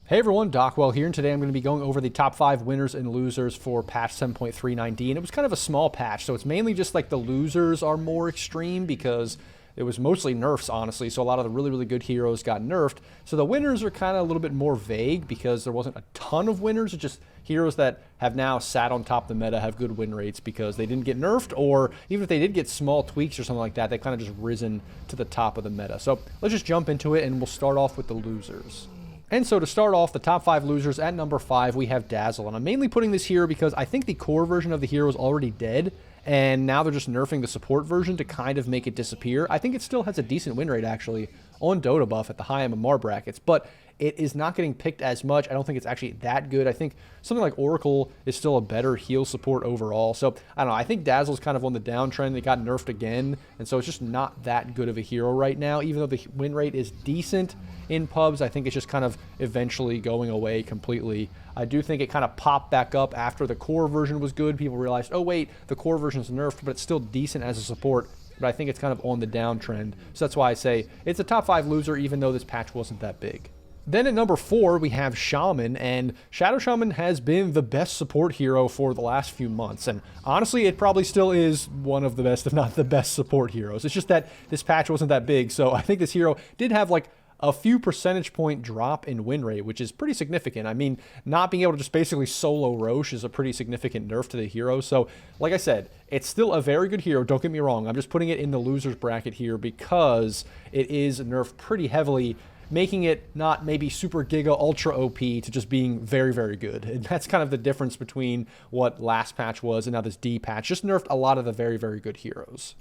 Hey everyone, Dockwell here, and today I'm going to be going over the top 5 winners and losers for patch 7.39D, and it was kind of a small patch, so it's mainly just like the losers are more extreme because it was mostly nerfs, honestly, so a lot of the really good heroes got nerfed. So the winners are kind of a little bit more vague because there wasn't a ton of winners, it's just heroes that have now sat on top of the meta have good win rates because they didn't get nerfed, or even if they did get small tweaks or something like that, they kind of just risen to the top of the meta. So let's just jump into it, and we'll start off with the losers. And so to start off, the top 5 losers, at number 5, we have Dazzle. And I'm mainly putting this here because I think the core version of the hero is already dead, and now they're just nerfing the support version to kind of make it disappear. I think it still has a decent win rate, actually, on Dota buff at the high MMR brackets, but it is not getting picked as much. I don't think it's actually that good. I think something like Oracle is still a better heal support overall. So, I don't know. I think Dazzle's kind of on the downtrend. They got nerfed again, and so it's just not that good of a hero right now. Even though the win rate is decent in pubs, I think it's just kind of eventually going away completely. I do think it kind of popped back up after the core version was good. People realized, oh wait, the core version is nerfed, but it's still decent as a support. But I think it's kind of on the downtrend. So that's why I say it's a top 5 loser, even though this patch wasn't that big. Then at number 4, we have Shaman, and Shadow Shaman has been the best support hero for the last few months, and honestly, it probably still is one of the best, if not the best support heroes. It's just that this patch wasn't that big, so I think this hero did have like a few percentage point drop in win rate, which is pretty significant. I mean, not being able to just basically solo Roche is a pretty significant nerf to the hero. So, like I said, it's still a very good hero, don't get me wrong. I'm just putting it in the losers bracket here because it is nerfed pretty heavily, making it not maybe super giga ultra OP to just being very good. And that's kind of the difference between what last patch was and now this D patch. Just nerfed a lot of the very good heroes.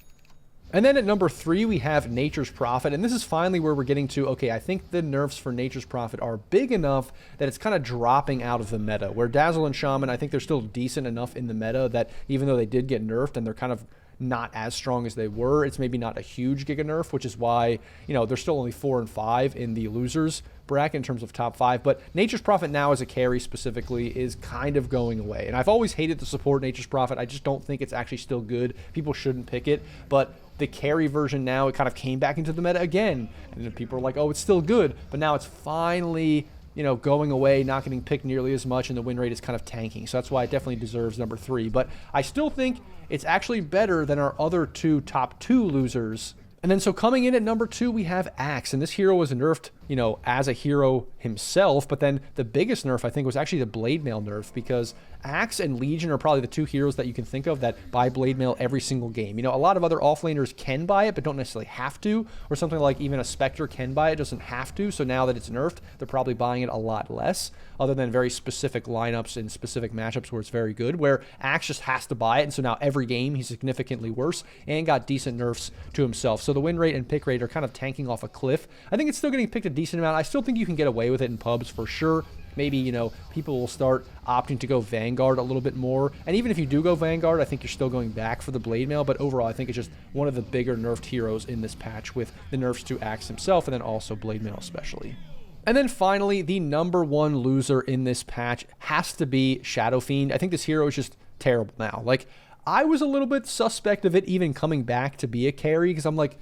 And then at number 3, we have Nature's Prophet, and this is finally where we're getting to, okay, I think the nerfs for Nature's Prophet are big enough that it's kind of dropping out of the meta, where Dazzle and Shaman, I think they're still decent enough in the meta that even though they did get nerfed and they're kind of not as strong as they were, it's maybe not a huge giga nerf, which is why, you know, they're still only 4 and 5 in the losers bracket in terms of top 5, but Nature's Prophet now as a carry specifically is kind of going away. And I've always hated the support Nature's Prophet. I just don't think it's actually still good. People shouldn't pick it, but the carry version now, it kind of came back into the meta again, and then people are like, oh, it's still good, but now it's finally, you know, going away, not getting picked nearly as much, and the win rate is kind of tanking. So that's why it definitely deserves number 3. But I still think it's actually better than our other top 2 losers. And then so coming in at number 2, we have Axe, and this hero was nerfed, you know, as a hero himself, but then the biggest nerf, I think, was actually the Blade Mail nerf, because Axe and Legion are probably the 2 heroes that you can think of that buy Blade Mail every single game. You know, a lot of other offlaners can buy it, but don't necessarily have to, or something like even a Spectre can buy it, doesn't have to, so now that it's nerfed, they're probably buying it a lot less, other than very specific lineups and specific matchups where it's very good, where Axe just has to buy it, and so now every game he's significantly worse, and got decent nerfs to himself. So the win rate and pick rate are kind of tanking off a cliff. I think it's still getting picked a decent amount. I still think you can get away with it in pubs for sure. Maybe, you know, people will start opting to go Vanguard a little bit more. And even if you do go Vanguard, I think you're still going back for the Blade Mail. But overall, I think it's just one of the bigger nerfed heroes in this patch, with the nerfs to Axe himself and then also Blade Mail especially. And then finally, the number 1 loser in this patch has to be Shadow Fiend. I think this hero is just terrible now. Like, I was a little bit suspect of it even coming back to be a carry, because I'm like,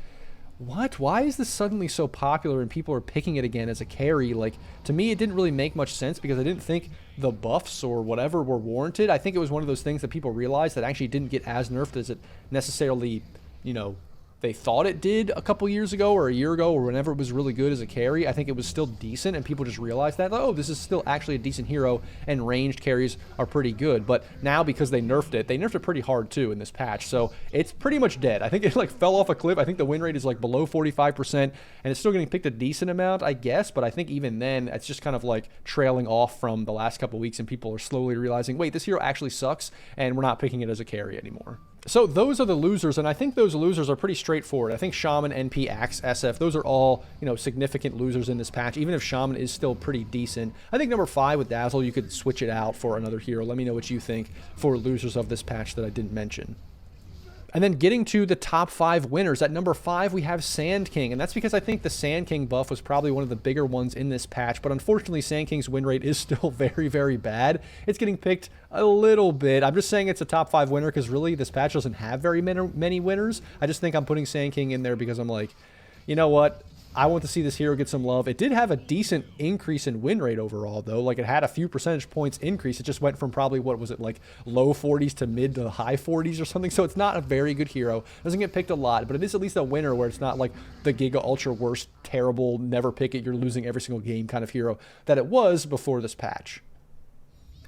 what? Why is this suddenly so popular and people are picking it again as a carry? Like, to me, it didn't really make much sense because I didn't think the buffs or whatever were warranted. I think it was one of those things that people realized that actually didn't get as nerfed as it necessarily, you know, they thought it did a couple years ago or a year ago or whenever it was really good as a carry. I think it was still decent, and people just realized that, oh, this is still actually a decent hero, and ranged carries are pretty good. But now, because they nerfed it pretty hard too in this patch, so it's pretty much dead. I think it like fell off a cliff. I think the win rate is like below 45%, and it's still getting picked a decent amount, I guess, but I think even then it's just kind of like trailing off from the last couple weeks, and people are slowly realizing, wait, this hero actually sucks, and we're not picking it as a carry anymore. So those are the losers, and I think those losers are pretty straightforward. I think Shaman, NP, Axe, SF, those are all, you know, significant losers in this patch, even if Shaman is still pretty decent. I think number 5 with Dazzle, you could switch it out for another hero. Let me know what you think for losers of this patch that I didn't mention. And then getting to the top 5 winners, at number 5 we have Sand King, and that's because I think the Sand King buff was probably one of the bigger ones in this patch, but unfortunately Sand King's win rate is still very bad. It's getting picked a little bit. I'm just saying it's a top 5 winner because really this patch doesn't have very many winners. I just think I'm putting Sand King in there because I'm like, you know what? I want to see this hero get some love. It did have a decent increase in win rate overall, though. Like, it had a few percentage points increase. It just went from probably, what was it, like low 40s to mid to high 40s or something. So it's not a very good hero. Doesn't get picked a lot, but it is at least a winner where it's not like the Giga Ultra worst, terrible, never pick it, you're losing every single game kind of hero that it was before this patch.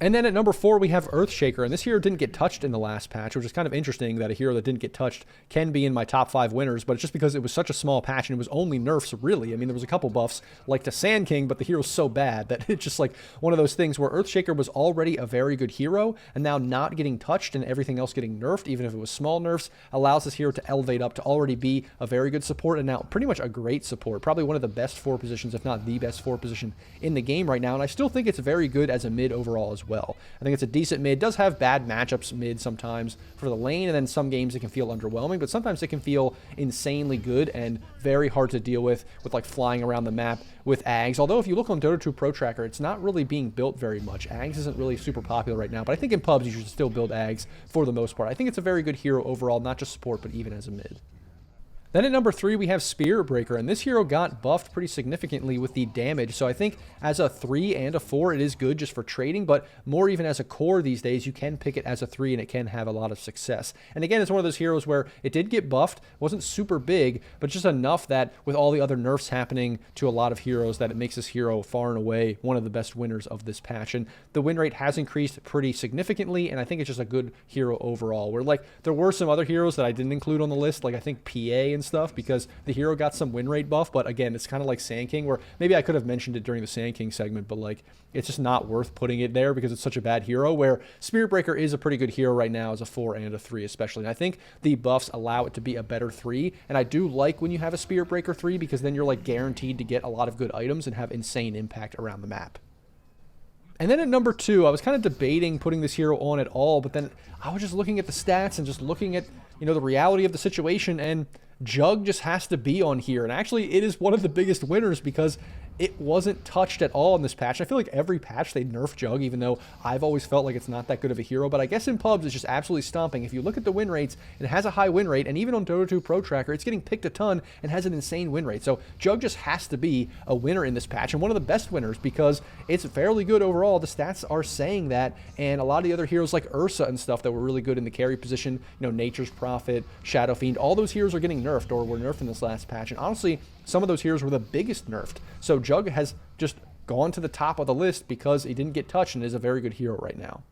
And then at number 4, we have Earthshaker, and this hero didn't get touched in the last patch, which is kind of interesting that a hero that didn't get touched can be in my top 5 winners, but it's just because it was such a small patch and it was only nerfs, really. I mean, there was a couple buffs, like to Sand King, but the hero's so bad that it's just like one of those things where Earthshaker was already a very good hero, and now not getting touched and everything else getting nerfed, even if it was small nerfs, allows this hero to elevate up to already be a very good support, and now pretty much a great support. Probably one of the best 4 positions, if not the best 4 position in the game right now, and I still think it's very good as a mid overall as well. I think it's a decent mid. It does have bad matchups mid sometimes for the lane, and then some games it can feel underwhelming, but sometimes it can feel insanely good and very hard to deal with like flying around the map with Ags. Although if you look on Dota 2 Pro Tracker, it's not really being built very much. Ags isn't really super popular right now, but I think in pubs you should still build Ags for the most part. I think it's a very good hero overall, not just support, but even as a mid. Then at number 3, we have Spirit Breaker, and this hero got buffed pretty significantly with the damage, so I think as a 3 and a 4, it is good just for trading, but more even as a core these days, you can pick it as a 3, and it can have a lot of success. And again, it's one of those heroes where it did get buffed, wasn't super big, but just enough that with all the other nerfs happening to a lot of heroes, that it makes this hero far and away one of the best winners of this patch. And the win rate has increased pretty significantly, and I think it's just a good hero overall, where like there were some other heroes that I didn't include on the list, like I think PA and stuff, because the hero got some win rate buff, but again, it's kind of like Sand King, where maybe I could have mentioned it during the Sand King segment, but like it's just not worth putting it there because it's such a bad hero, where Spirit Breaker is a pretty good hero right now as a 4 and a 3 especially. And I think the buffs allow it to be a better 3, and I do like when you have a Spirit Breaker 3 because then you're like guaranteed to get a lot of good items and have insane impact around the map. And then at number 2, I was kind of debating putting this hero on at all, but then I was just looking at the stats and just looking at, you know, the reality of the situation, and Jug just has to be on here. And actually, it is one of the biggest winners because it wasn't touched at all in this patch. I feel like every patch they nerf Jug, even though I've always felt like it's not that good of a hero. But I guess in pubs, it's just absolutely stomping. If you look at the win rates, it has a high win rate. And even on Dota 2 Pro Tracker, it's getting picked a ton and has an insane win rate. So Jug just has to be a winner in this patch, and one of the best winners because it's fairly good overall. The stats are saying that. And a lot of the other heroes like Ursa and stuff that were really good in the carry position, you know, Nature's Prophet, Shadow Fiend, all those heroes are getting nerfed or were nerfed in this last patch. And honestly, some of those heroes were the biggest nerfed. So Jug has just gone to the top of the list because he didn't get touched and is a very good hero right now.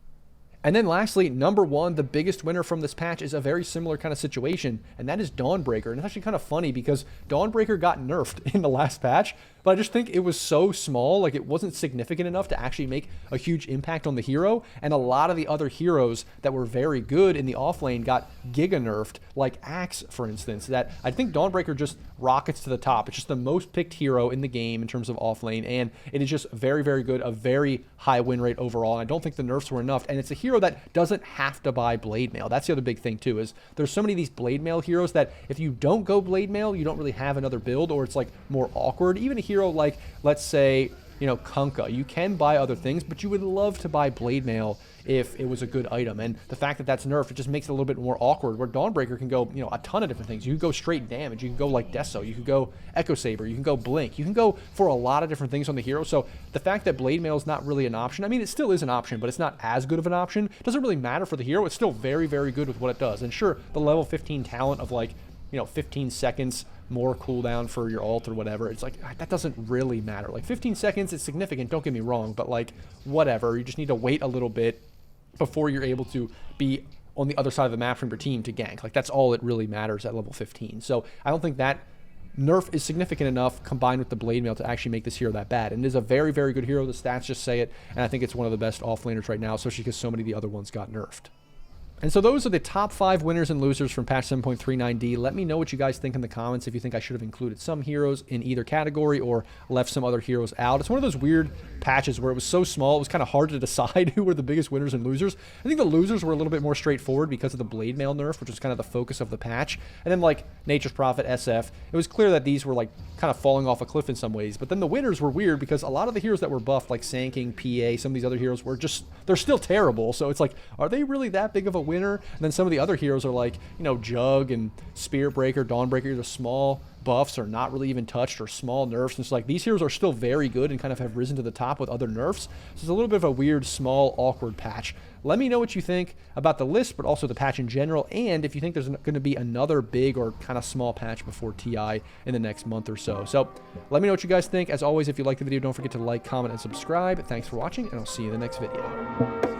And then lastly, number 1, the biggest winner from this patch is a very similar kind of situation, and that is Dawnbreaker. And it's actually kind of funny because Dawnbreaker got nerfed in the last patch, but I just think it was so small, like it wasn't significant enough to actually make a huge impact on the hero. And a lot of the other heroes that were very good in the offlane got giga nerfed, like Axe, for instance, that I think Dawnbreaker just rockets to the top. It's just the most picked hero in the game in terms of offlane, and it is just very, very good, a very high win rate overall. And I don't think the nerfs were enough, and it's a hero that doesn't have to buy Blade Mail. That's the other big thing too, is there's so many of these Blade Mail heroes that if you don't go Blade Mail, you don't really have another build, or it's like more awkward. Even a hero like, let's say, you know, Kunkka, you can buy other things, but you would love to buy Blade Mail if it was a good item. And the fact that that's nerfed, it just makes it a little bit more awkward, where Dawnbreaker can go, you know, a ton of different things. You can go straight damage, you can go like Deso, you can go Echo Saber, you can go Blink, you can go for a lot of different things on the hero. So the fact that Blade Mail is not really an option, I mean, it still is an option, but it's not as good of an option. It doesn't really matter for the hero. It's still very, very good with what it does. And sure, the level 15 talent of like, you know, 15 seconds more cooldown for your ult or whatever, it's like, that doesn't really matter. Like 15 seconds is significant, don't get me wrong, but like whatever, you just need to wait a little bit before you're able to be on the other side of the map from your team to gank. Like that's all it really matters at level 15. So I don't think that nerf is significant enough combined with the Blade Mail to actually make this hero that bad. And it is a very, very good hero. The stats just say it, and I think it's one of the best offlaners right now, especially because so many of the other ones got nerfed. And so those are the top 5 winners and losers from patch 7.39D. Let me know what you guys think in the comments, if you think I should have included some heroes in either category or left some other heroes out. It's one of those weird patches where it was so small, it was kind of hard to decide who were the biggest winners and losers. I think the losers were a little bit more straightforward because of the Blade Mail nerf, which was kind of the focus of the patch. And then like Nature's Prophet, SF, it was clear that these were like kind of falling off a cliff in some ways. But then the winners were weird because a lot of the heroes that were buffed, like Sand King, PA, some of these other heroes were just, they're still terrible. So it's like, are they really that big of a winner? winner. And then some of the other heroes are like, you know, Jug and Spirit Breaker, Dawnbreaker, the small buffs are not really even touched, or small nerfs. And it's like these heroes are still very good and kind of have risen to the top with other nerfs. So it's a little bit of a weird, small, awkward patch. Let me know what you think about the list, but also the patch in general, and if you think there's going to be another big or kind of small patch before TI in the next month or so. So let me know what you guys think. As always, if you like the video, don't forget to like, comment, and subscribe. Thanks for watching, and I'll see you in the next video.